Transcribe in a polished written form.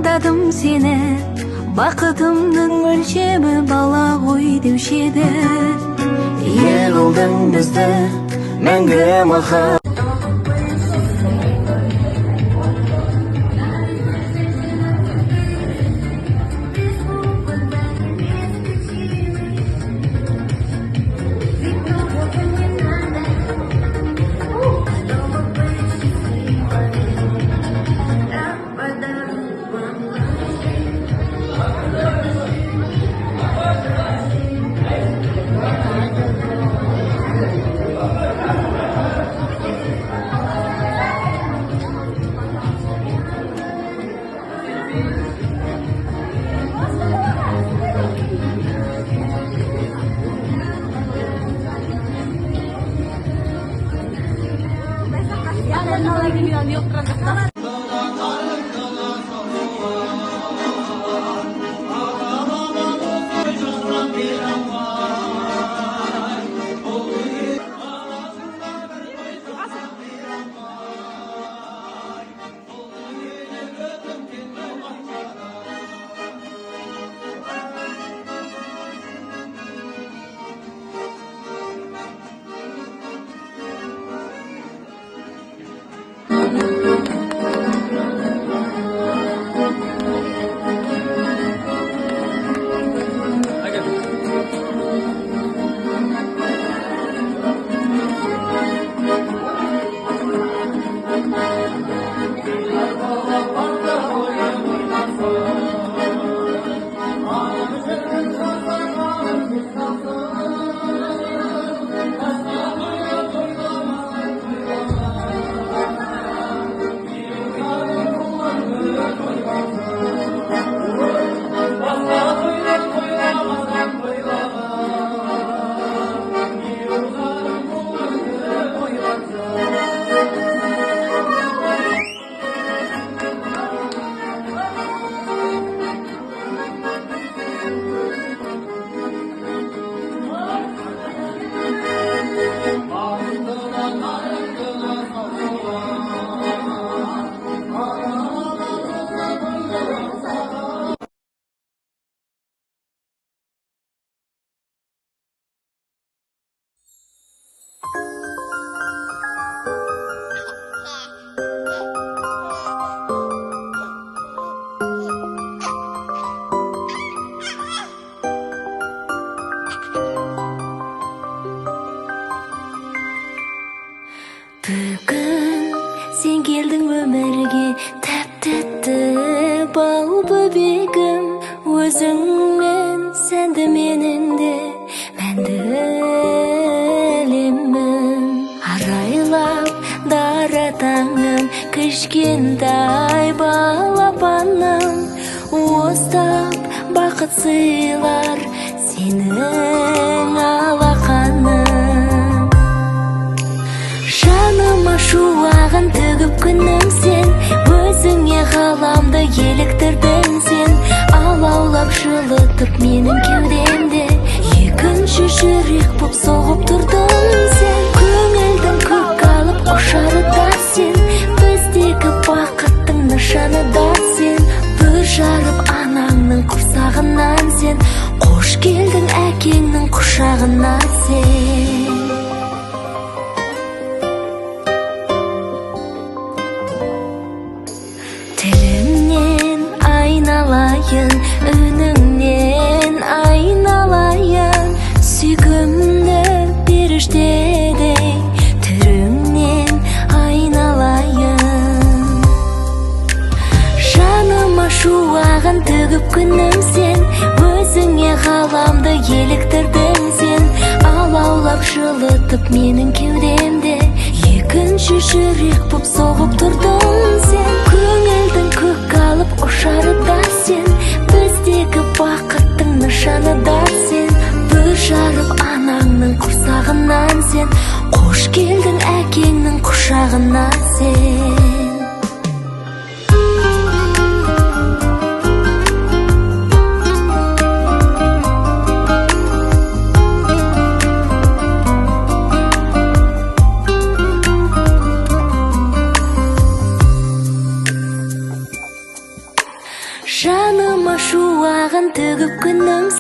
армандадым сені, бақытымның өлшемі бала ғой деуші еді. Ел қылдың бізді мәңгі махаббат. Бүгін сен келдің өмірге, тәп-тәтті бал бөбегім, өзіңмен сәнді менің де мәнді әлемім. Арайлап дара таңым, кішкентай балапаным, уыстап бақыт сыйлар сенің алақаның. Жаныма шуағын төгіп күнім сен, өзіңе ғаламды еліктірдің сен. Алаулап жылытып менің кеудемде, екінші жүрек боп соғып тұрдың сен. Көңілдің көк алып құшары да сен, біздегі бақыттың нышаны да сен. Бүр жарып анаңның құрсағынан сен, қош келдің әкеңнің құшағына сен. Тіліңнен айналайын, үніңнен айналайын, сүйкімді періштедей түріңнен айналайын. Жаныма шуағын төгіп күнім сен, өзіңе ғаламды еліктірдің сен. Алаулап жылытып менің кеудемде, екінші жүрек боп соғып тұрдың сен. Көңілдің көк алып ұшары да сен, біздегі бақыттың нышаны да сен. Бүр жарып анаңның құрсағынан сен, қош келдің әкеңнің құшағына сен. жаныма шуағын төгіп күнім